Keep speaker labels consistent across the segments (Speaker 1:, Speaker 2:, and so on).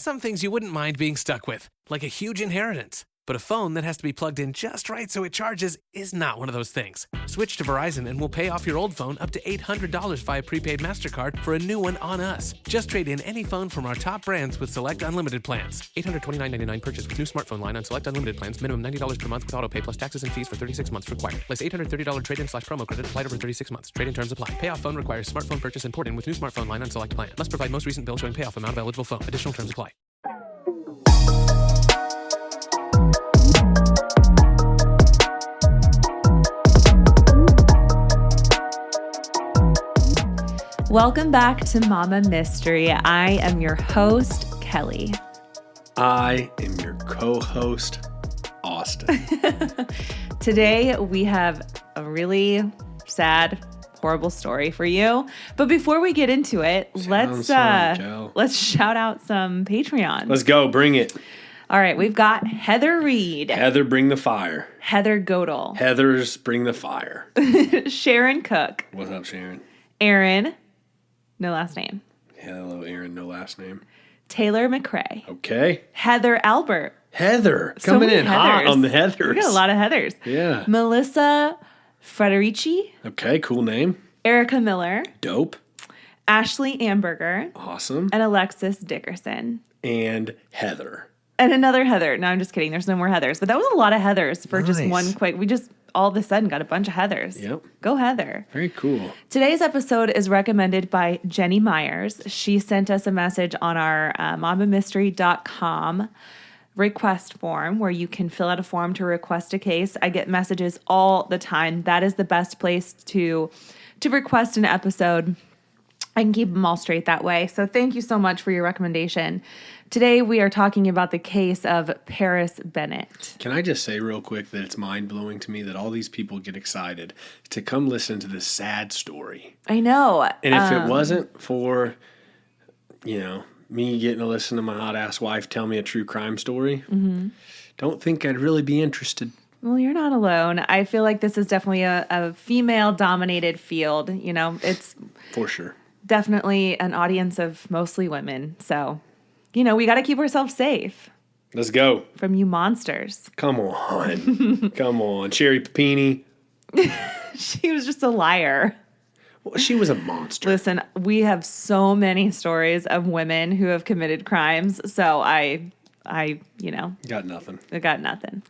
Speaker 1: Some things you wouldn't mind being stuck with, like a huge inheritance. But a phone that has to be plugged in just right so it charges is not one of those things. Switch to Verizon and we'll pay off your old phone up to $800 via prepaid MasterCard for a new one on us. Just trade in any phone from our top brands with select unlimited plans. $829.99 purchase with new smartphone line on select unlimited plans. Minimum $90 per month with auto pay plus taxes and fees for 36 months required. Plus $830 trade-in/promo credit applied over 36 months. Trade-in terms apply. Payoff phone requires smartphone purchase and port-in with new smartphone line on select plan. Must provide most recent bill showing payoff amount of eligible phone. Additional terms apply.
Speaker 2: Welcome back to Mama Mystery. I am your host, Kelly.
Speaker 3: I am your co-host, Austin.
Speaker 2: Today, we have a really sad, horrible story for you. But before we get into it, let's shout out some Patreons.
Speaker 3: Let's go. Bring it.
Speaker 2: All right. We've got Heather Reed.
Speaker 3: Heather, bring the fire.
Speaker 2: Heather Godel.
Speaker 3: Heather's bring the fire.
Speaker 2: Sharon Cook.
Speaker 3: What's up, Sharon?
Speaker 2: Aaron. No last name.
Speaker 3: Hello, Aaron. No last name.
Speaker 2: Taylor McCrae.
Speaker 3: Okay.
Speaker 2: Heather Albert.
Speaker 3: Heather. Coming in hot on the Heathers.
Speaker 2: We got a lot of Heathers.
Speaker 3: Yeah.
Speaker 2: Melissa Frederici.
Speaker 3: Okay, cool name.
Speaker 2: Erica Miller.
Speaker 3: Dope.
Speaker 2: Ashley Amberger.
Speaker 3: Awesome.
Speaker 2: And Alexis Dickerson.
Speaker 3: And Heather.
Speaker 2: And another Heather. No, I'm just kidding. There's no more Heathers. But that was a lot of Heathers for just one quick. We just all of a sudden got a bunch of Heathers.
Speaker 3: Yep.
Speaker 2: Go Heather.
Speaker 3: Very cool.
Speaker 2: Today's episode is recommended by Jenny Myers. She sent us a message on our mamamystery.com request form where you can fill out a form to request a case. I get messages all the time. That is the best place to request an episode. I can keep them all straight that way. So thank you so much for your recommendation. Today we are talking about the case of Paris Bennett.
Speaker 3: Can I just say real quick that it's mind-blowing to me that all these people get excited to come listen to this sad story.
Speaker 2: I know.
Speaker 3: And if it wasn't for, me getting to listen to my hot-ass wife tell me a true crime story, don't think I'd really be interested.
Speaker 2: Well, you're not alone. I feel like this is definitely a female-dominated field. It's
Speaker 3: for sure.
Speaker 2: Definitely an audience of mostly women. So, we got to keep ourselves safe.
Speaker 3: Let's go.
Speaker 2: From you monsters.
Speaker 3: Come on. Come on. Sherry Papini.
Speaker 2: She was just a liar.
Speaker 3: Well, she was a monster.
Speaker 2: Listen, we have so many stories of women who have committed crimes. So I
Speaker 3: got nothing.
Speaker 2: I got nothing.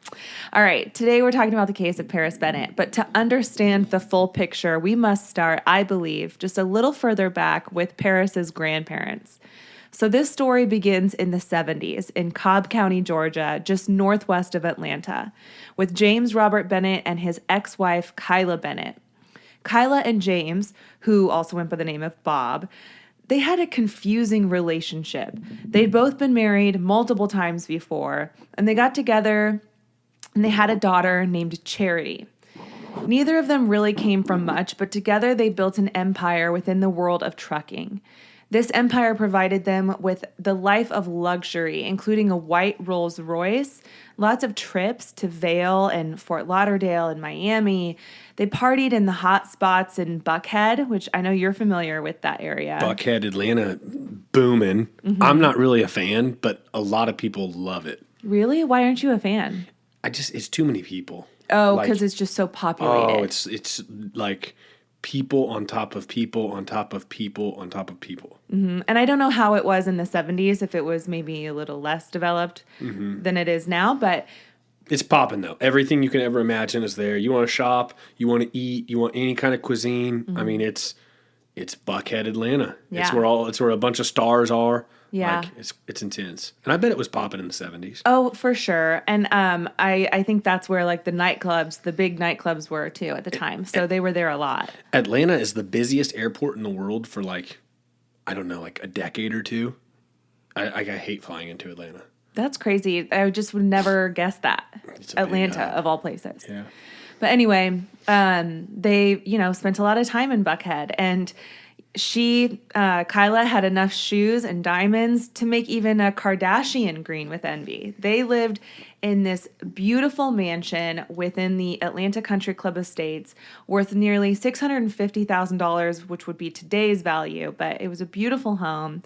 Speaker 2: All right. Today we're talking about the case of Paris Bennett. But to understand the full picture, we must start, I believe, just a little further back with Paris's grandparents. So this story begins in the 70s in Cobb County, Georgia, just northwest of Atlanta, with James Robert Bennett and his ex-wife, Kyla Bennett. Kyla and James, who also went by the name of Bob, they had a confusing relationship. They'd both been married multiple times before, and they got together and they had a daughter named Charity. Neither of them really came from much, but together they built an empire within the world of trucking. This empire provided them with the life of luxury, including a white Rolls Royce, lots of trips to Vail and Fort Lauderdale and Miami. They partied in the hot spots in Buckhead, which I know you're familiar with that area.
Speaker 3: Buckhead, Atlanta, booming. Mm-hmm. I'm not really a fan, but a lot of people love it.
Speaker 2: Really? Why aren't you a fan?
Speaker 3: It's too many people.
Speaker 2: Oh, because it's just so populated.
Speaker 3: Oh, it's like people on top of people on top of people on top of people.
Speaker 2: Mm-hmm. And I don't know how it was in the 70s, if it was maybe a little less developed than it is now, but
Speaker 3: it's popping though. Everything you can ever imagine is there. You want to shop, you want to eat, you want any kind of cuisine. I mean, it's Buckhead, Atlanta.
Speaker 2: Yeah.
Speaker 3: It's where a bunch of stars are.
Speaker 2: Yeah.
Speaker 3: Like, it's intense. And I bet it was popping in the 70s.
Speaker 2: Oh, for sure. And I think that's where like the big nightclubs were too at the time. So they were there a lot.
Speaker 3: Atlanta is the busiest airport in the world for like, I don't know, like a decade or two. I hate flying into Atlanta.
Speaker 2: That's crazy. I just would never guess that. Atlanta, of all places.
Speaker 3: Yeah.
Speaker 2: But anyway, they, spent a lot of time in Buckhead. And Kyla had enough shoes and diamonds to make even a Kardashian green with envy. They lived in this beautiful mansion within the Atlanta Country Club Estates worth nearly $650,000, which would be today's value, but it was a beautiful home.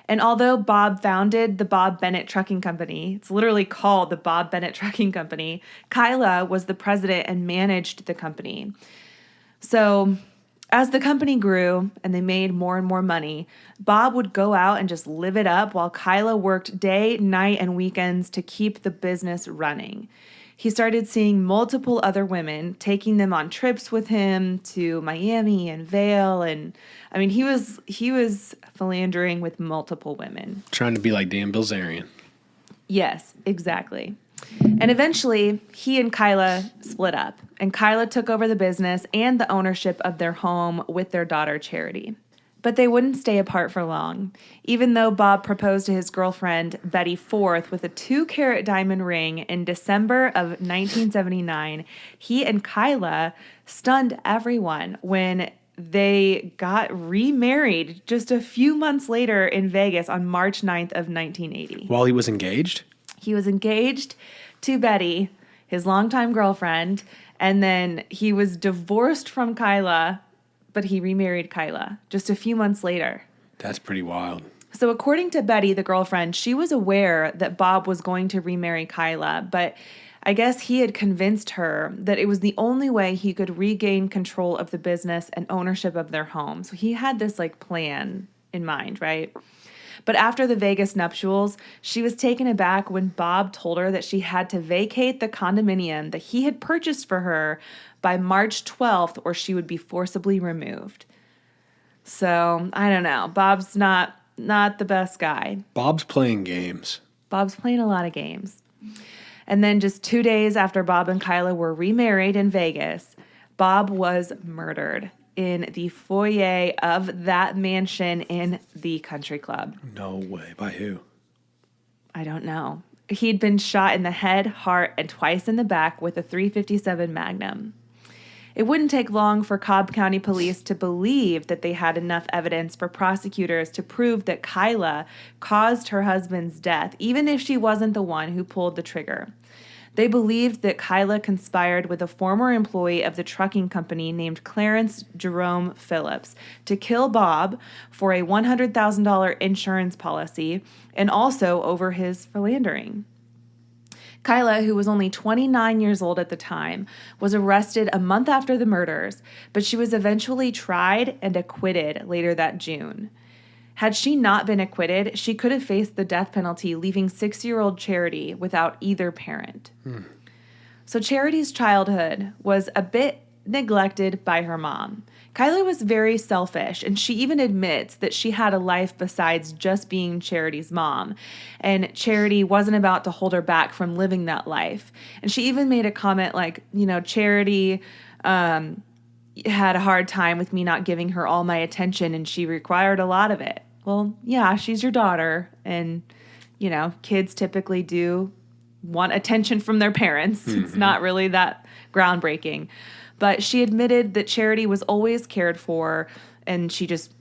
Speaker 2: And although Bob founded the Bob Bennett Trucking Company, it's literally called the Bob Bennett Trucking Company, Kyla was the president and managed the company. So as the company grew and they made more and more money, Bob would go out and just live it up while Kyla worked day, night, and weekends to keep the business running. He started seeing multiple other women, taking them on trips with him to Miami and Vail. And I mean, he was philandering with multiple women.
Speaker 3: Trying to be like Dan Bilzerian.
Speaker 2: Yes, exactly. And eventually, he and Kyla split up. And Kyla took over the business and the ownership of their home with their daughter, Charity. But they wouldn't stay apart for long. Even though Bob proposed to his girlfriend, Betty Forth, with a 2-carat diamond ring in December of 1979, he and Kyla stunned everyone when they got remarried just a few months later in Vegas on March 9th of 1980.
Speaker 3: While he was engaged?
Speaker 2: He was engaged to Betty, his longtime girlfriend, and then he was divorced from Kyla, but he remarried Kyla just a few months later.
Speaker 3: That's pretty wild.
Speaker 2: So according to Betty, the girlfriend, she was aware that Bob was going to remarry Kyla, but I guess he had convinced her that it was the only way he could regain control of the business and ownership of their home. So he had this plan in mind, right? But after the Vegas nuptials, she was taken aback when Bob told her that she had to vacate the condominium that he had purchased for her by March 12th, or she would be forcibly removed. So, I don't know. Bob's not the best guy.
Speaker 3: Bob's playing games.
Speaker 2: Bob's playing a lot of games. And then just 2 days after Bob and Kyla were remarried in Vegas, Bob was murdered in the foyer of that mansion in the country club.
Speaker 3: No way. By who?
Speaker 2: I don't know. He'd been shot in the head, heart, and twice in the back with a .357 Magnum. It wouldn't take long for Cobb County Police to believe that they had enough evidence for prosecutors to prove that Kyla caused her husband's death, even if she wasn't the one who pulled the trigger. They believed that Kyla conspired with a former employee of the trucking company named Clarence Jerome Phillips to kill Bob for a $100,000 insurance policy and also over his philandering. Kyla, who was only 29 years old at the time, was arrested a month after the murders, but she was eventually tried and acquitted later that June. Had she not been acquitted, she could have faced the death penalty, leaving 6-year-old Charity without either parent. So Charity's childhood was a bit neglected by her mom. Kyla was very selfish, and she even admits that she had a life besides just being Charity's mom. And Charity wasn't about to hold her back from living that life. And she even made a comment like, Charity had a hard time with me not giving her all my attention, and she required a lot of it. Well, yeah, she's your daughter, and, kids typically do want attention from their parents. Mm-hmm. It's not really that groundbreaking. But she admitted that Charity was always cared for, and she just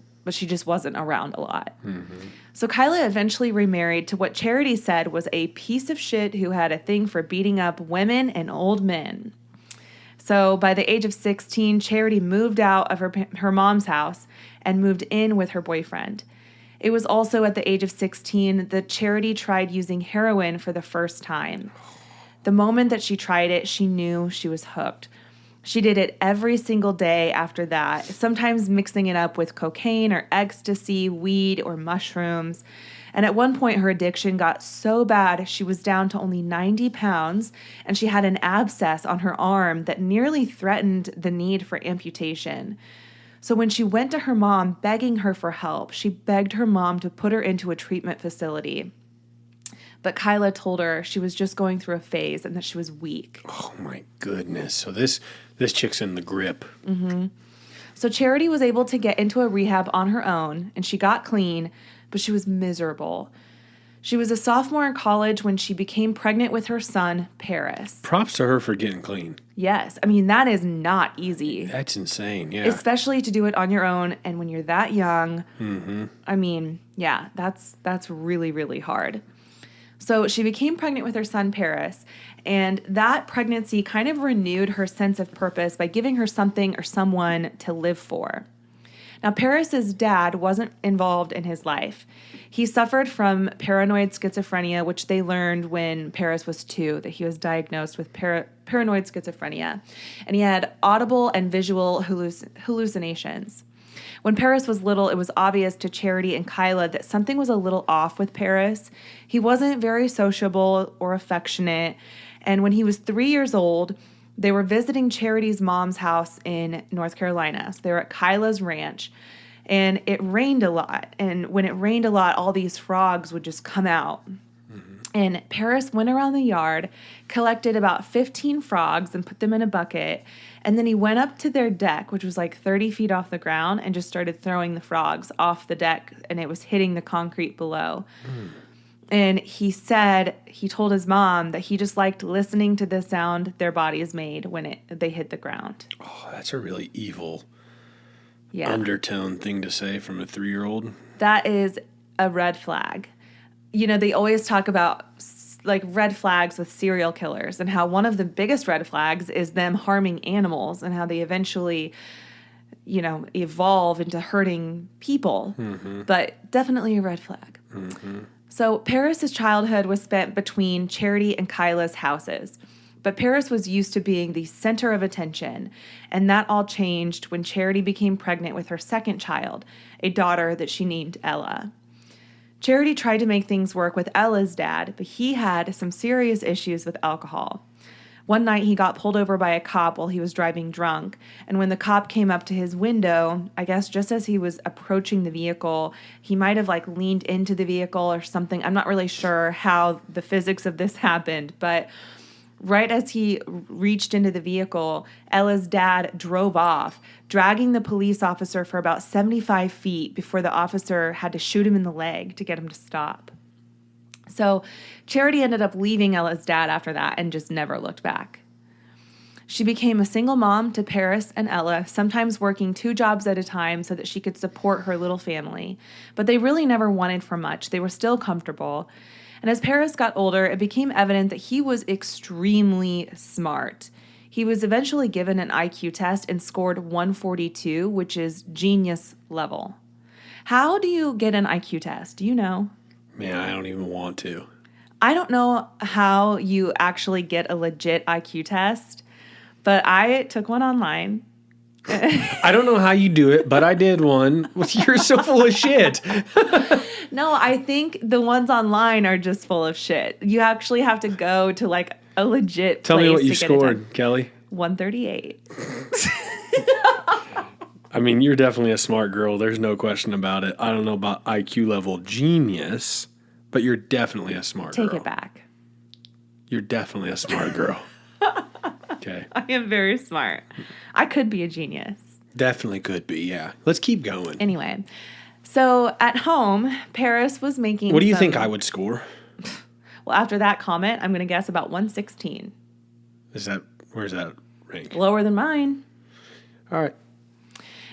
Speaker 2: wasn't around a lot. Mm-hmm. So Kyla eventually remarried to what Charity said was a piece of shit who had a thing for beating up women and old men. So by the age of 16, Charity moved out of her mom's house and moved in with her boyfriend. It was also at the age of 16 that Charity tried using heroin for the first time. The moment that she tried it, she knew she was hooked. She did it every single day after that, sometimes mixing it up with cocaine or ecstasy, weed, or mushrooms. And at one point, her addiction got so bad, she was down to only 90 pounds, and she had an abscess on her arm that nearly threatened the need for amputation. So when she went to her mom begging her for help, she begged her mom to put her into a treatment facility. But Kyla told her she was just going through a phase and that she was weak.
Speaker 3: Oh, my goodness. So this chick's in the grip.
Speaker 2: Mm-hmm. So Charity was able to get into a rehab on her own, and she got clean, but she was miserable. She was a sophomore in college when she became pregnant with her son, Paris.
Speaker 3: Props to her for getting clean.
Speaker 2: Yes. I mean, that is not easy.
Speaker 3: That's insane, yeah.
Speaker 2: Especially to do it on your own and when you're that young.
Speaker 3: Mm-hmm.
Speaker 2: I mean, yeah, that's really, really hard. So she became pregnant with her son, Paris, and that pregnancy kind of renewed her sense of purpose by giving her something or someone to live for. Now, Paris's dad wasn't involved in his life. He suffered from paranoid schizophrenia, which they learned when Paris was 2, that he was diagnosed with paranoid schizophrenia. And he had audible and visual hallucinations. When Paris was little, it was obvious to Charity and Kyla that something was a little off with Paris. He wasn't very sociable or affectionate. And when he was 3 years old, they were visiting Charity's mom's house in North Carolina. So they were at Kyla's ranch. And it rained a lot. And when it rained a lot, all these frogs would just come out. Mm-hmm. And Paris went around the yard, collected about 15 frogs and put them in a bucket. And then he went up to their deck, which was like 30 feet off the ground, and just started throwing the frogs off the deck. And it was hitting the concrete below. Mm. And he told his mom that he just liked listening to the sound their bodies made when they hit the ground.
Speaker 3: Oh, that's a really evil undertone thing to say from a 3-year-old.
Speaker 2: That is a red flag. You know, they always talk about like red flags with serial killers and how one of the biggest red flags is them harming animals and how they eventually, you know, evolve into hurting people. Mm-hmm. But definitely a red flag. Mm-hmm. So Paris's childhood was spent between Charity and Kyla's houses. But Paris was used to being the center of attention, and that all changed when Charity became pregnant with her second child, a daughter that she named Ella. Charity tried to make things work with Ella's dad, but he had some serious issues with alcohol. One night he got pulled over by a cop while he was driving drunk, and when the cop came up to his window, I guess just as he was approaching the vehicle, he might have like leaned into the vehicle or something. I'm not really sure how the physics of this happened, but right as he reached into the vehicle, Ella's dad drove off, dragging the police officer for about 75 feet before the officer had to shoot him in the leg to get him to stop. So Charity ended up leaving Ella's dad after that and just never looked back. She became a single mom to Paris and Ella, sometimes working 2 jobs at a time so that she could support her little family. But they really never wanted for much. They were still comfortable. And as Paris got older, it became evident that he was extremely smart. He was eventually given an IQ test and scored 142, which is genius level. How do you get an IQ test? Do you know?
Speaker 3: Man, I don't even want to.
Speaker 2: I don't know how you actually get a legit IQ test, but I took one online.
Speaker 3: I don't know how you do it, but I did one. You're so full of shit.
Speaker 2: No, I think the ones online are just full of shit. You actually have to go to like a legit
Speaker 3: Tell
Speaker 2: place
Speaker 3: me what you
Speaker 2: to
Speaker 3: scored, Kelly.
Speaker 2: 138.
Speaker 3: I mean, you're definitely a smart girl. There's no question about it. I don't know about IQ level genius, but you're definitely a smart girl.
Speaker 2: Take it back.
Speaker 3: You're definitely a smart girl. Okay.
Speaker 2: I am very smart. I could be a genius.
Speaker 3: Definitely could be, yeah. Let's keep going.
Speaker 2: Anyway, so at home, Paris was making
Speaker 3: What do you think I would score?
Speaker 2: Well, after that comment, I'm going to guess about 116.
Speaker 3: Where's that rank?
Speaker 2: Lower than mine.
Speaker 3: All right.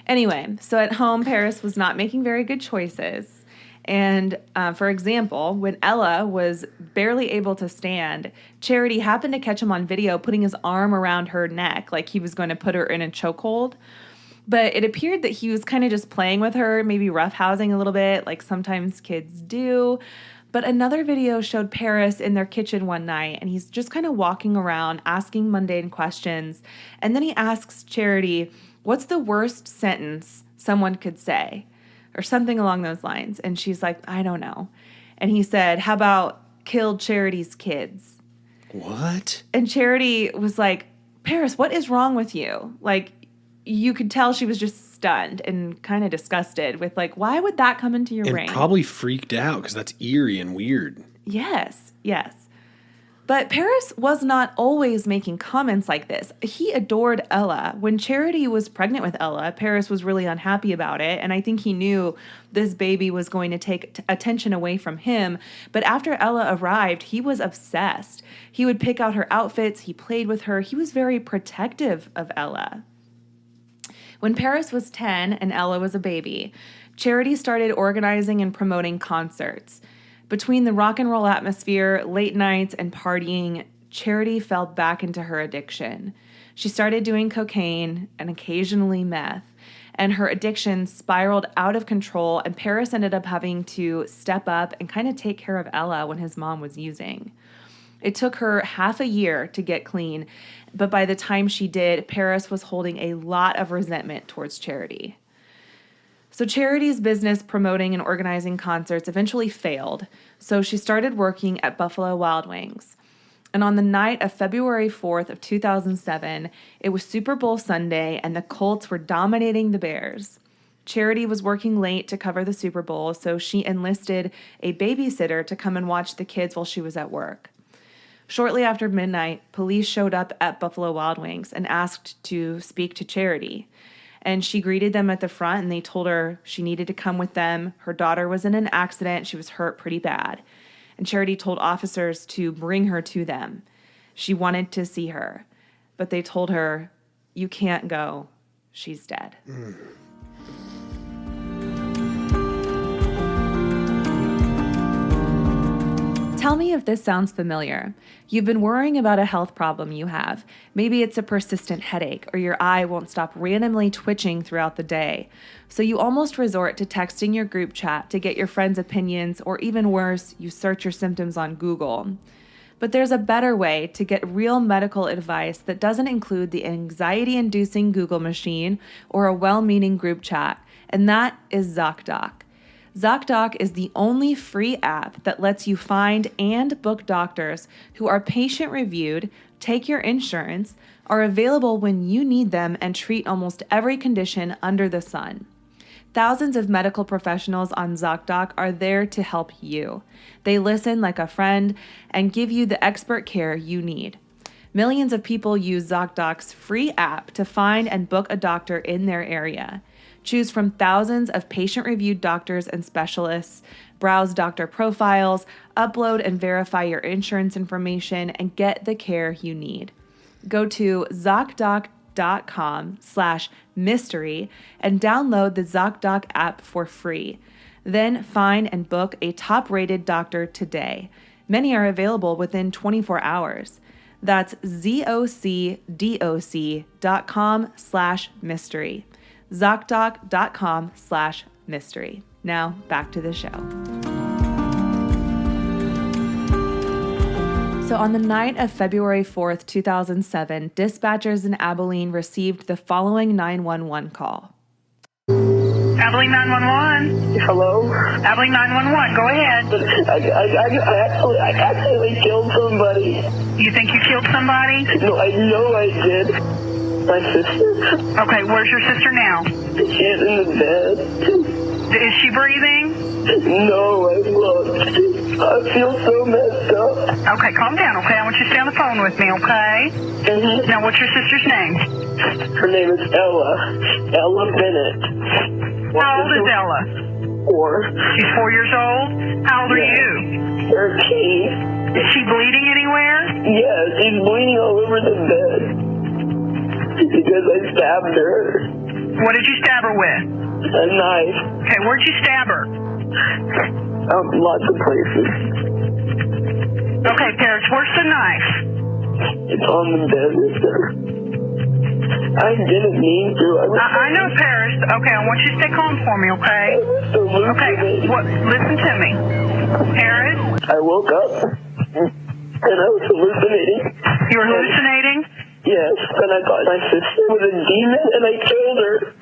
Speaker 2: Anyway, so at home, Paris was not making very good choices. And for example, when Ella was barely able to stand, Charity happened to catch him on video putting his arm around her neck like he was going to put her in a chokehold. But it appeared that he was kind of just playing with her, maybe roughhousing a little bit, like sometimes kids do. But another video showed Paris in their kitchen one night, and he's just kind of walking around asking mundane questions. And then he asks Charity, "What's the worst sentence someone could say?" Or something along those lines. And she's like, "I don't know." And he said, "How about killed Charity's kids?"
Speaker 3: What?
Speaker 2: And Charity was like, "Paris, what is wrong with you?" Like, you could tell she was just stunned and kind of disgusted with like, why would that come into your brain?
Speaker 3: And probably freaked out because that's eerie and weird.
Speaker 2: Yes. But Paris was not always making comments like this. He adored Ella. When Charity was pregnant with Ella, Paris was really unhappy about it, and I think he knew this baby was going to take attention away from him. But after Ella arrived, he was obsessed. He would pick out her outfits, he played with her, he was very protective of Ella. When Paris was 10 and Ella was a baby, Charity started organizing and promoting concerts. Between the rock and roll atmosphere, late nights, and partying, Charity fell back into her addiction. She started doing cocaine and occasionally meth. and her addiction spiraled out of control, and Paris ended up having to step up and kind of take care of Ella when his mom was using. It took her half a year to get clean, but by the time she did, Paris was holding a lot of resentment towards Charity. So Charity's business promoting and organizing concerts eventually failed, so she started working at Buffalo Wild Wings. And on the night of February 4th of 2007, it was Super Bowl Sunday, and the Colts were dominating the Bears. Charity was working late to cover the Super Bowl, so she enlisted a babysitter to come and watch the kids while she was at work. Shortly after midnight, police showed up at Buffalo Wild Wings and asked to speak to Charity. And she greeted them at the front, and they told her she needed to come with them. Her daughter was in an accident. She was hurt pretty bad. And Charity told officers to bring her to them. She wanted to see her, but they told her, "You can't go. She's dead." Tell me if this sounds familiar. You've been worrying about a health problem you have. Maybe it's a persistent headache, or your eye won't stop randomly twitching throughout the day. So you almost resort to texting your group chat to get your friends' opinions, or even worse, you search your symptoms on Google. But there's a better way to get real medical advice that doesn't include the anxiety-inducing Google machine or a well-meaning group chat, and that is ZocDoc. ZocDoc is the only free app that lets you find and book doctors who are patient-reviewed, take your insurance, are available when you need them, and treat almost every condition under the sun. Thousands of medical professionals on ZocDoc are there to help you. They listen like a friend and give you the expert care you need. Millions of people use ZocDoc's free app to find and book a doctor in their area. Choose from thousands of patient-reviewed doctors and specialists, browse doctor profiles, upload and verify your insurance information, and get the care you need. Go to ZocDoc.com/mystery and download the ZocDoc app for free. Then find and book a top-rated doctor today. Many are available within 24 hours. That's ZocDoc.com/mystery. ZocDoc.com/mystery. Now back to the show. So on the night of February 4th, 2007, dispatchers in Abilene received the following 911 call.
Speaker 4: Abilene 911.
Speaker 5: Hello?
Speaker 4: Abilene 911, go ahead.
Speaker 5: I actually killed somebody.
Speaker 4: You think you killed somebody?
Speaker 5: No, I know I did. My sister.
Speaker 4: Okay, where's your sister now?
Speaker 5: She's in the bed.
Speaker 4: Is she breathing?
Speaker 5: No, I looked. I feel so messed up.
Speaker 4: Okay, calm down, okay? I want you to stay on the phone with me, okay?
Speaker 5: Mm-hmm.
Speaker 4: Now, what's your sister's name?
Speaker 5: Her name is Ella. Ella Bennett.
Speaker 4: How old is Ella?
Speaker 5: 4.
Speaker 4: She's 4 years old? How old are you?
Speaker 5: 13.
Speaker 4: Is she bleeding anywhere?
Speaker 5: Yeah, she's bleeding all over the bed. Because I stabbed her.
Speaker 4: What did you stab her with?
Speaker 5: A knife.
Speaker 4: Okay, where'd you stab her?
Speaker 5: Lots of places.
Speaker 4: Okay, Paris, where's the knife?
Speaker 5: It's on the bed, sir. I didn't mean to.
Speaker 4: I know, Paris. Okay, I want you to stay calm for me, okay? Okay, listen to me. Paris?
Speaker 5: I woke up and I was hallucinating.
Speaker 4: You were hallucinating?
Speaker 5: Yes, and I thought my sister was a demon and I killed her.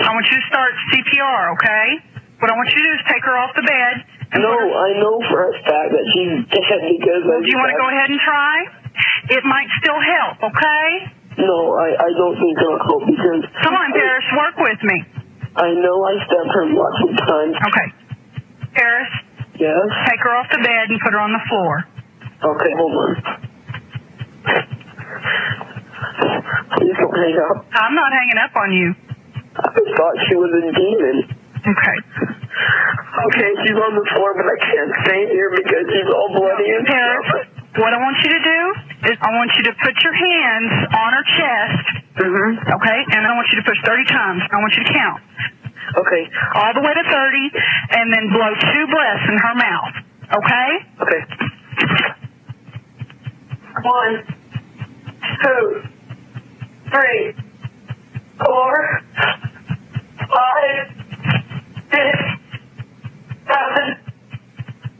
Speaker 4: I want you to start CPR, okay? What I want you to do is take her off the bed.
Speaker 5: No, I know for a fact that she's dead because
Speaker 4: do you want to go ahead and try? It might still help, okay?
Speaker 5: No, I don't think it'll help because...
Speaker 4: Come on, Paris, work with me.
Speaker 5: I know I stabbed her lots of times.
Speaker 4: Okay. Paris?
Speaker 5: Yes?
Speaker 4: Take her off the bed and put her on the floor.
Speaker 5: Okay, hold on. Please don't hang up.
Speaker 4: I'm not hanging up on you.
Speaker 5: I thought she was a demon.
Speaker 4: Okay.
Speaker 5: Okay, she's on the floor, but I can't stay here because she's all bloody and
Speaker 4: Paris,
Speaker 5: stuff.
Speaker 4: what I want you to do is I want you to put your hands on her chest, okay? And I want you to push 30 times. I want you to count.
Speaker 5: Okay.
Speaker 4: All the way to 30, and then blow 2 breaths in her mouth, okay?
Speaker 5: Okay. 1, 2, 3, 4, 7,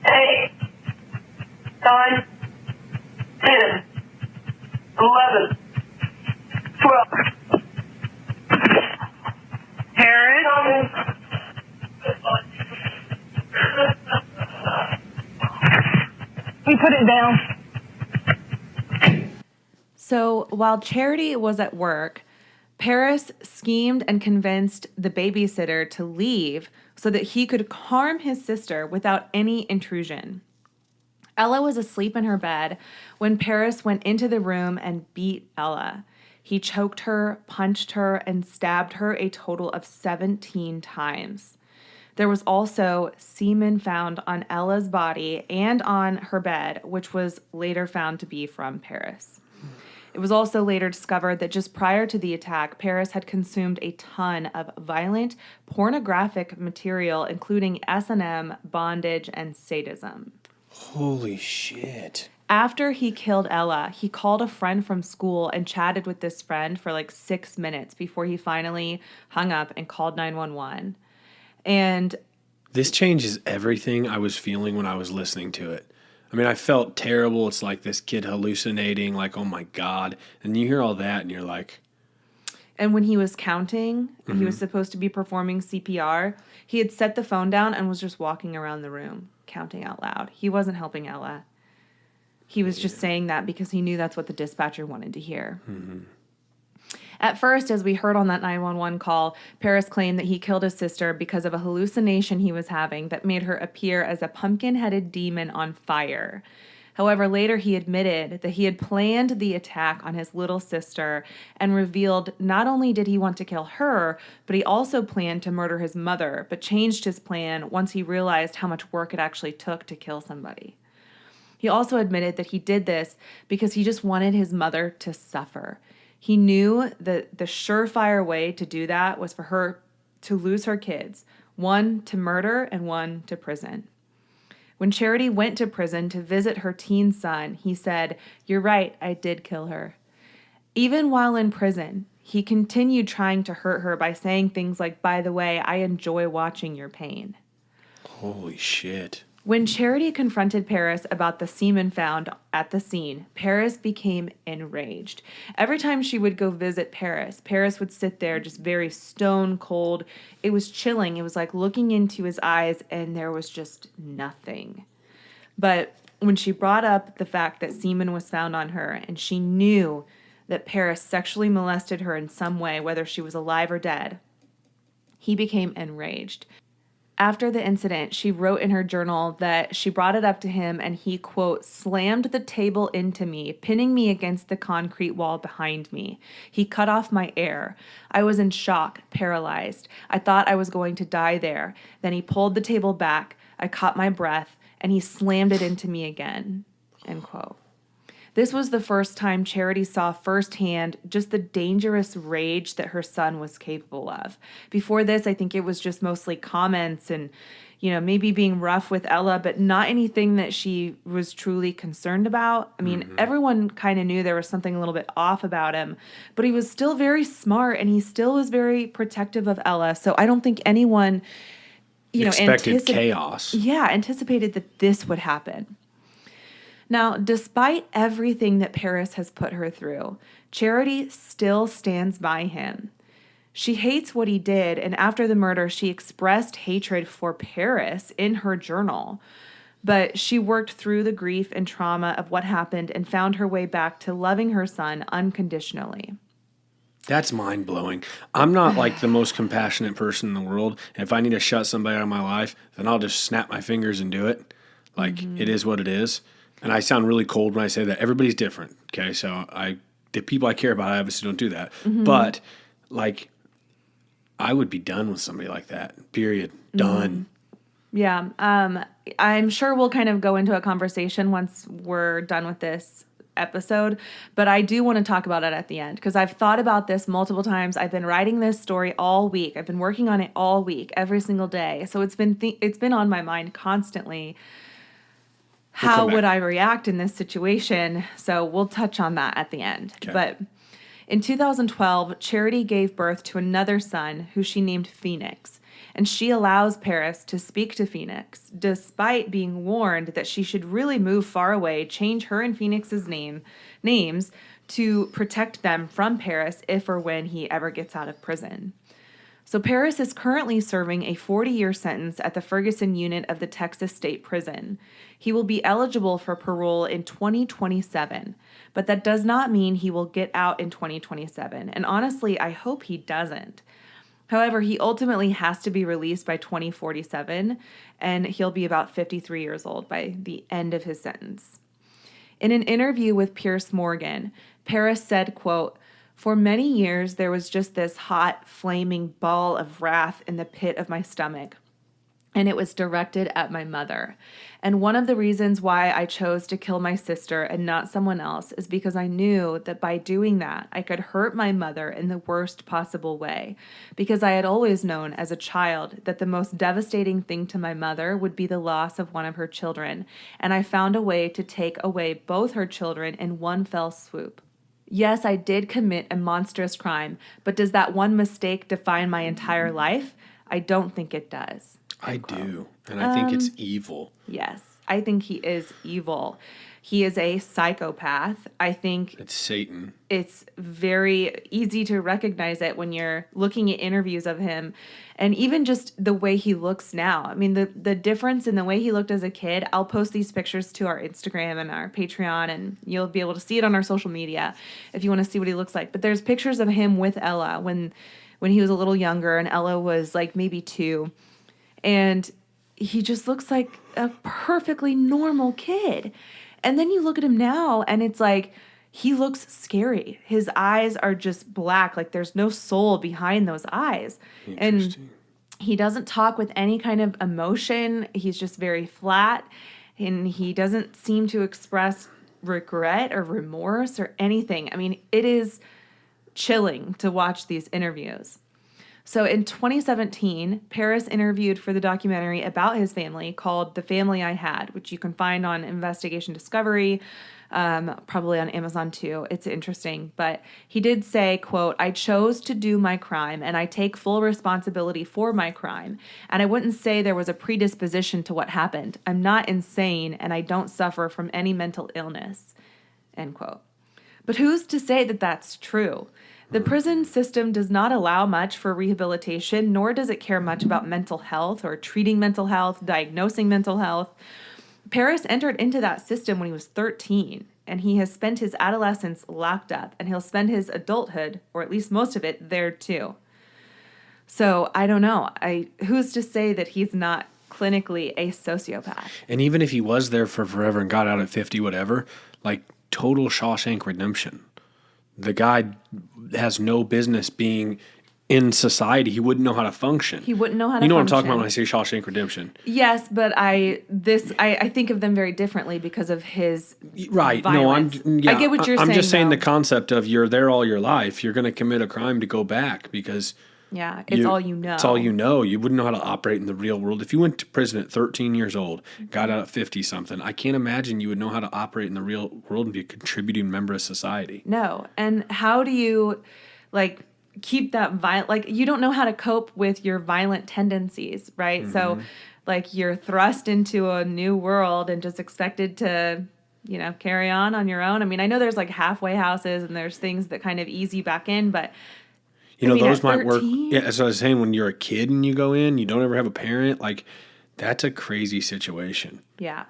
Speaker 5: 8, 9, 10, 11, 12.
Speaker 4: Harris? You put it down.
Speaker 2: So while Charity was at work, Paris schemed and convinced the babysitter to leave so that he could harm his sister without any intrusion. Ella was asleep in her bed when Paris went into the room and beat Ella. He choked her, punched her, and stabbed her a total of 17 times. There was also semen found on Ella's body and on her bed, which was later found to be from Paris. It was also later discovered that just prior to the attack, Paris had consumed a ton of violent, pornographic material, including S&M, bondage, and sadism.
Speaker 3: Holy shit.
Speaker 2: After he killed Ella, he called a friend from school and chatted with this friend for like 6 minutes before he finally hung up and called 911. And
Speaker 3: this changes everything I was feeling when I was listening to it. I mean, I felt terrible. It's like this kid hallucinating, like, oh my God. And you hear all that and you're like...
Speaker 2: And when he was counting, he was supposed to be performing CPR. He had set the phone down and was just walking around the room, counting out loud. He wasn't helping Ella. He was just saying that because he knew that's what the dispatcher wanted to hear. Mm-hmm. At first, as we heard on that 911 call, Paris claimed that he killed his sister because of a hallucination he was having that made her appear as a pumpkin-headed demon on fire. However, later he admitted that he had planned the attack on his little sister and revealed not only did he want to kill her, but he also planned to murder his mother, but changed his plan once he realized how much work it actually took to kill somebody. He also admitted that he did this because he just wanted his mother to suffer. He knew that the surefire way to do that was for her to lose her kids, one to murder and one to prison. When Charity went to prison to visit her teen son, he said, "You're right, I did kill her." Even while in prison, he continued trying to hurt her by saying things like, "By the way, I enjoy watching your pain."
Speaker 3: Holy shit.
Speaker 2: When Charity confronted Paris about the semen found at the scene, Paris became enraged. Every time she would go visit Paris, Paris would sit there just very stone cold. It was chilling. It was like looking into his eyes and there was just nothing. But when she brought up the fact that semen was found on her and she knew that Paris sexually molested her in some way, whether she was alive or dead, he became enraged. After the incident, she wrote in her journal that she brought it up to him and he, quote, slammed the table into me, pinning me against the concrete wall behind me. He cut off my air. I was in shock, paralyzed. I thought I was going to die there. Then he pulled the table back. I caught my breath and he slammed it into me again, end quote. This was the first time Charity saw firsthand just the dangerous rage that her son was capable of. Before this, I think it was just mostly comments and, maybe being rough with Ella, but not anything that she was truly concerned about. I mean, everyone kind of knew there was something a little bit off about him, but he was still very smart and he still was very protective of Ella. So I don't think anyone,
Speaker 3: expected chaos.
Speaker 2: Yeah, anticipated that this would happen. Now, despite everything that Paris has put her through, Charity still stands by him. She hates what he did, and after the murder, she expressed hatred for Paris in her journal. But she worked through the grief and trauma of what happened and found her way back to loving her son unconditionally.
Speaker 3: That's mind-blowing. I'm not like the most compassionate person in the world, and if I need to shut somebody out of my life, then I'll just snap my fingers and do it. Like, It is what it is. And I sound really cold when I say that. Everybody's different, okay? So the people I care about, I obviously don't do that. But, I would be done with somebody like that, period. Done.
Speaker 2: Yeah. I'm sure we'll kind of go into a conversation once we're done with this episode, but I do want to talk about it at the end because I've thought about this multiple times. I've been writing this story all week. I've been working on it all week, every single day. So it's been on my mind constantly. How would I react in this situation? So we'll touch on that at the end. Okay. But In 2012, Charity gave birth to another son who she named Phoenix, and she allows Paris to speak to Phoenix, despite being warned that she should really move far away, change her and Phoenix's names to protect them from Paris if or when he ever gets out of prison. So Paris is currently serving a 40-year sentence at the Ferguson unit of the Texas State Prison. He will be eligible for parole in 2027, but that does not mean he will get out in 2027. And honestly, I hope he doesn't. However, he ultimately has to be released by 2047, and he'll be about 53 years old by the end of his sentence. In an interview with Piers Morgan, Paris said, quote, "For many years, there was just this hot, flaming ball of wrath in the pit of my stomach, and it was directed at my mother. And one of the reasons why I chose to kill my sister and not someone else is because I knew that by doing that, I could hurt my mother in the worst possible way, because I had always known as a child that the most devastating thing to my mother would be the loss of one of her children, and I found a way to take away both her children in one fell swoop. Yes, I did commit a monstrous crime, but does that one mistake define my entire life? I don't think it does."
Speaker 3: I do, and I think it's evil.
Speaker 2: Yes, I think he is evil. He is a psychopath. I think
Speaker 3: It's Satan.
Speaker 2: it's very easy to recognize it when you're looking at interviews of him, and even just the way he looks now. I mean, the difference in the way he looked as a kid, I'll post these pictures to our Instagram and our Patreon, and you'll be able to see it on our social media if you want to see what he looks like. But there's pictures of him with Ella when he was a little younger, and Ella was like maybe 2. And he just looks like a perfectly normal kid. And then you look at him now, and it's like, he looks scary. His eyes are just black, like there's no soul behind those eyes. And he doesn't talk with any kind of emotion. He's just very flat, and he doesn't seem to express regret or remorse or anything. I mean, it is chilling to watch these interviews. So in 2017, Paris interviewed for the documentary about his family called The Family I Had, which you can find on Investigation Discovery, probably on Amazon too. It's interesting. But he did say, quote, "I chose to do my crime, and I take full responsibility for my crime. And I wouldn't say there was a predisposition to what happened. I'm not insane, and I don't suffer from any mental illness," end quote. But who's to say that that's true? The prison system does not allow much for rehabilitation, nor does it care much about mental health or treating mental health, diagnosing mental health. Paris entered into that system when he was 13, and he has spent his adolescence locked up, and he'll spend his adulthood, or at least most of it, there too. So I don't know. Who's to say that he's not clinically a sociopath?
Speaker 3: And even if he was there for forever and got out at 50, whatever, like total Shawshank Redemption. The guy has no business being in society. He wouldn't know how to function.
Speaker 2: He wouldn't know how to function.
Speaker 3: You know what I'm talking about when I say Shawshank Redemption?
Speaker 2: Yes, but I think of them very differently because of his
Speaker 3: right.
Speaker 2: violence.
Speaker 3: No,
Speaker 2: I get what you're saying.
Speaker 3: I'm just saying
Speaker 2: though.
Speaker 3: the concept of you're there all your life. You're going to commit a crime to go back because
Speaker 2: it's all you know.
Speaker 3: It's all you know. You wouldn't know how to operate in the real world. If you went to prison at 13 years old, got out at 50-something, I can't imagine you would know how to operate in the real world and be a contributing member of society.
Speaker 2: No. And how do you, keep that violent... you don't know how to cope with your violent tendencies, right? Mm-hmm. So, you're thrust into a new world and just expected to... carry on your own. I mean, I know there's halfway houses and there's things that kind of ease you back in, but
Speaker 3: those might work. Yeah, as I was saying, when you're a kid and you go in, you don't ever have a parent, that's a crazy situation.
Speaker 2: Yeah.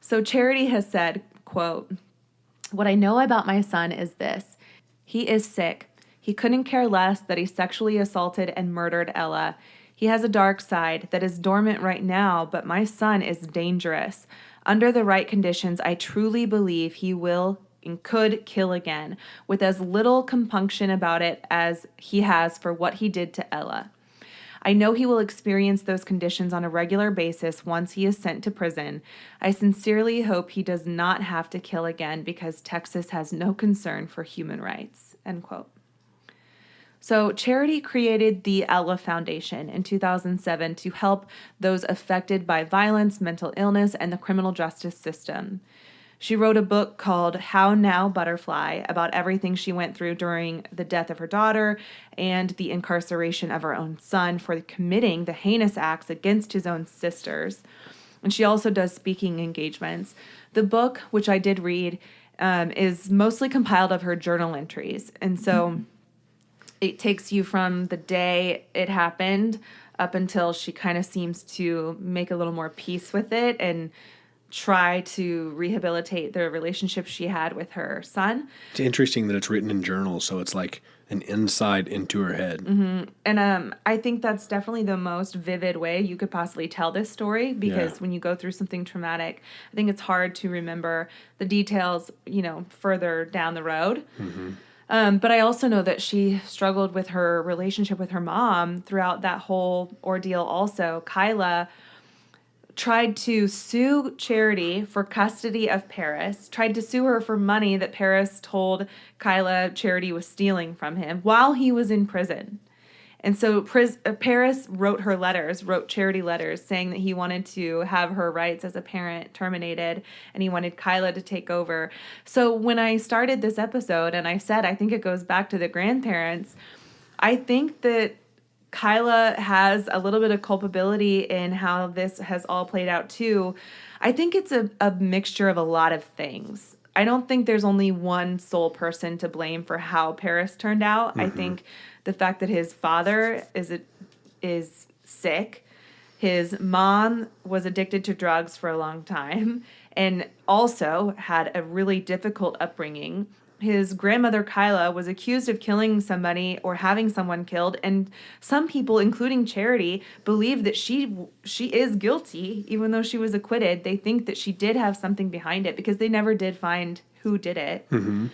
Speaker 2: So Charity has said, quote, "What I know about my son is this. He is sick. He couldn't care less that he sexually assaulted and murdered Ella. He has a dark side that is dormant right now, but my son is dangerous. Under the right conditions, I truly believe he will and could kill again, with as little compunction about it as he has for what he did to Ella. I know he will experience those conditions on a regular basis once he is sent to prison. I sincerely hope he does not have to kill again because Texas has no concern for human rights," end quote. So Charity created the Ella Foundation in 2007 to help those affected by violence, mental illness, and the criminal justice system. She wrote a book called How Now, Butterfly about everything she went through during the death of her daughter and the incarceration of her own son for committing the heinous acts against his own sisters. And she also does speaking engagements. The book, which I did read, is mostly compiled of her journal entries. And so it takes you from the day it happened up until she kind of seems to make a little more peace with it and try to rehabilitate the relationship she had with her son.
Speaker 3: It's interesting that it's written in journals, so it's like an insight into her head.
Speaker 2: Mm-hmm. And I think that's definitely the most vivid way you could possibly tell this story, because when you go through something traumatic, I think it's hard to remember the details, further down the road. Mm-hmm. But I also know that she struggled with her relationship with her mom throughout that whole ordeal also. Kyla tried to sue Charity for custody of Paris, tried to sue her for money that Paris told Kyla Charity was stealing from him while he was in prison. And so Paris wrote Charity letters saying that he wanted to have her rights as a parent terminated and he wanted Kyla to take over. So when I started this episode and I said, I think it goes back to the grandparents, I think that Kyla has a little bit of culpability in how this has all played out too. I think it's a mixture of a lot of things. I don't think there's only one sole person to blame for how Paris turned out. Mm-hmm. I think the fact that his father is sick, his mom was addicted to drugs for a long time, and also had a really difficult upbringing. His grandmother, Kyla, was accused of killing somebody or having someone killed, and some people, including Charity, believe that she is guilty, even though she was acquitted. They think that she did have something behind it because they never did find who did it. Mm-hmm.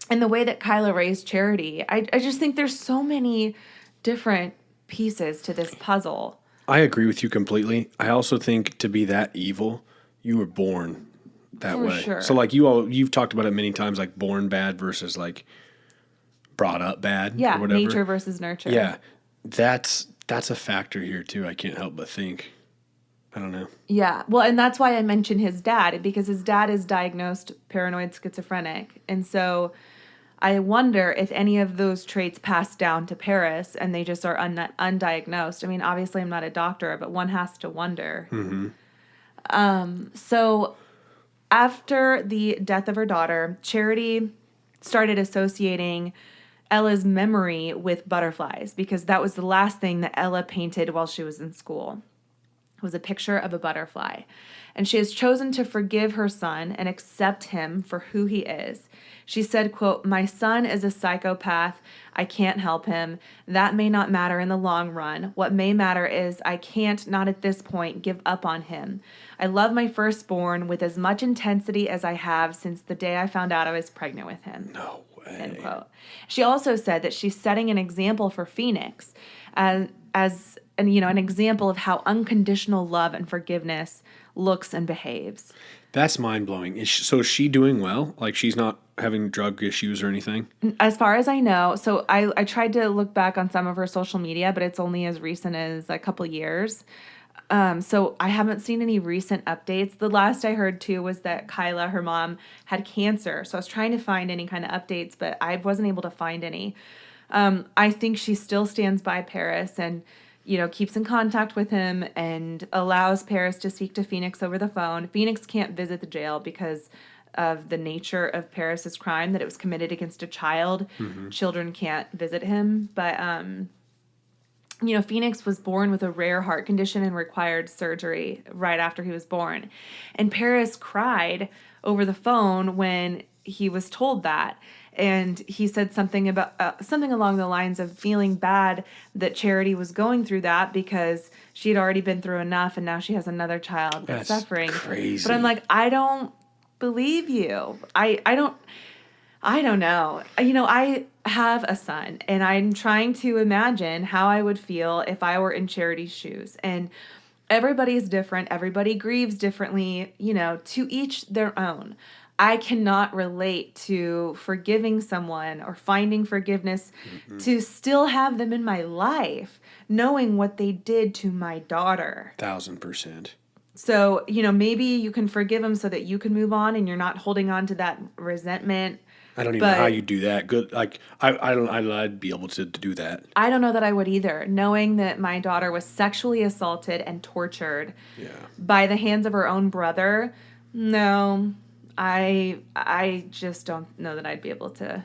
Speaker 2: And the way that Kyla raised Charity, I just think there's so many different pieces to this puzzle.
Speaker 3: I agree with you completely. I also think to be that evil, you were born that way.
Speaker 2: Sure.
Speaker 3: So like you've talked about it many times, like born bad versus like brought up bad.
Speaker 2: Yeah,
Speaker 3: or whatever.
Speaker 2: Nature versus nurture.
Speaker 3: Yeah, that's a factor here too. I can't help but think. I don't know.
Speaker 2: Yeah, well, and that's why I mentioned his dad, because his dad is diagnosed paranoid schizophrenic, and so I wonder if any of those traits pass down to Paris and they just are undiagnosed. I mean, obviously I'm not a doctor, but one has to wonder. Mm-hmm. So after the death of her daughter, Charity started associating Ella's memory with butterflies because that was the last thing that Ella painted while she was in school. It was a picture of a butterfly. And she has chosen to forgive her son and accept him for who he is. She said, quote, "My son is a psychopath. I can't help him. That may not matter in the long run. What may matter is I can't, not at this point, give up on him. I love my firstborn with as much intensity as I have since the day I found out I was pregnant with him."
Speaker 3: No way.
Speaker 2: End quote. She also said that she's setting an example for Phoenix as an example of how unconditional love and forgiveness looks and behaves.
Speaker 3: That's mind-blowing. So is she doing well? Like she's not having drug issues or anything?
Speaker 2: As far as I know, so I tried to look back on some of her social media, but it's only as recent as a couple years. So I haven't seen any recent updates. The last I heard, too, was that Kyla, her mom, had cancer. So I was trying to find any kind of updates, but I wasn't able to find any. I think she still stands by Paris and keeps in contact with him and allows Paris to speak to Phoenix over the phone. Phoenix can't visit the jail because of the nature of Paris's crime, that it was committed against a child. Mm-hmm. Children can't visit him. But, Phoenix was born with a rare heart condition and required surgery right after he was born. And Paris cried over the phone when he was told that. And he said something about something along the lines of feeling bad that Charity was going through that because she had already been through enough and now she has another child that's suffering.
Speaker 3: Crazy.
Speaker 2: But I'm like, I don't believe you. I don't know. I have a son and I'm trying to imagine how I would feel if I were in Charity's shoes. And everybody's different. Everybody grieves differently, to each their own. I cannot relate to forgiving someone or finding forgiveness to still have them in my life, knowing what they did to my daughter.
Speaker 3: 1,000%.
Speaker 2: So, maybe you can forgive him so that you can move on and you're not holding on to that resentment.
Speaker 3: I don't even know how you do that. Good. Like, I'd be able to do that.
Speaker 2: I don't know that I would either. Knowing that my daughter was sexually assaulted and tortured by the hands of her own brother. No, I just don't know that I'd be able to.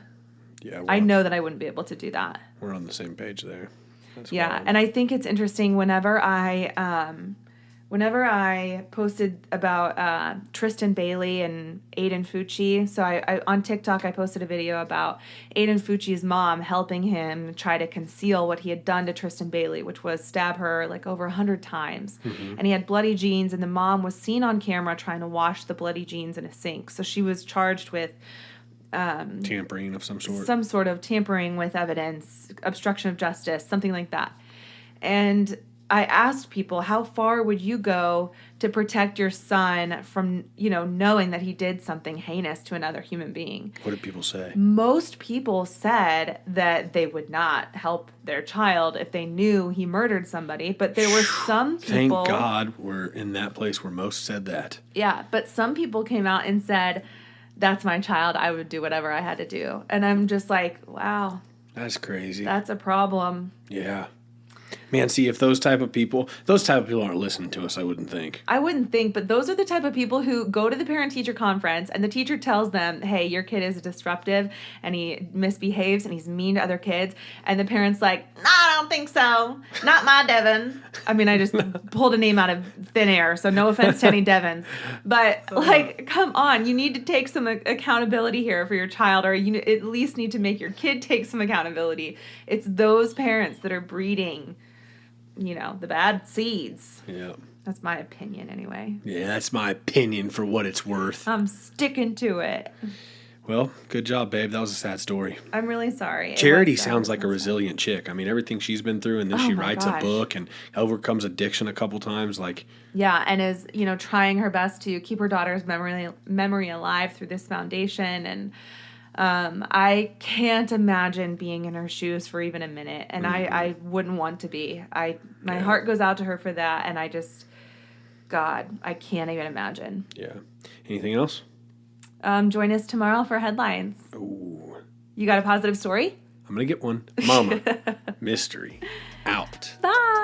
Speaker 3: Yeah.
Speaker 2: I know that I wouldn't be able to do that.
Speaker 3: We're on the same page there. That's
Speaker 2: yeah.
Speaker 3: wild.
Speaker 2: And I think it's interesting whenever I posted about Tristan Bailey and Aiden Fucci, so I on TikTok I posted a video about Aiden Fucci's mom helping him try to conceal what he had done to Tristan Bailey, which was stab her like over 100 times. Mm-hmm. And he had bloody jeans, and the mom was seen on camera trying to wash the bloody jeans in a sink. So she was charged with
Speaker 3: tampering of some sort.
Speaker 2: Some sort of tampering with evidence, obstruction of justice, something like that. And I asked people, how far would you go to protect your son from, knowing that he did something heinous to another human being?
Speaker 3: What did people say?
Speaker 2: Most people said that they would not help their child if they knew he murdered somebody. But there were some people...
Speaker 3: Thank God we're in that place where most said that.
Speaker 2: Yeah, but some people came out and said, that's my child. I would do whatever I had to do. And I'm just like, wow.
Speaker 3: That's crazy.
Speaker 2: That's a problem.
Speaker 3: Yeah. Man, see, if those type of people aren't listening to us, I wouldn't think.
Speaker 2: I wouldn't think, but those are the type of people who go to the parent-teacher conference and the teacher tells them, hey, your kid is disruptive and he misbehaves and he's mean to other kids. And the parent's like, no, I don't think so. Not my Devin. I mean, I just pulled a name out of thin air, so no offense to any Devins. But, come on. You need to take some accountability here for your child, or you at least need to make your kid take some accountability. It's those parents that are breeding the bad seeds.
Speaker 3: Yeah.
Speaker 2: That's my opinion anyway.
Speaker 3: Yeah, that's my opinion for what it's worth.
Speaker 2: I'm sticking to it.
Speaker 3: Well, good job, babe. That was a sad story.
Speaker 2: I'm really sorry.
Speaker 3: Charity sounds like a resilient chick. I mean, everything she's been through, and then she writes a book and overcomes addiction a couple times.
Speaker 2: Yeah, and is, trying her best to keep her daughter's memory alive through this foundation. And I can't imagine being in her shoes for even a minute, and I wouldn't want to be. My heart goes out to her for that, and I can't even imagine.
Speaker 3: Yeah. Anything else?
Speaker 2: Join us tomorrow for headlines.
Speaker 3: Ooh.
Speaker 2: You got a positive story?
Speaker 3: I'm going to get one. Mama. Mystery. Out.
Speaker 2: Bye.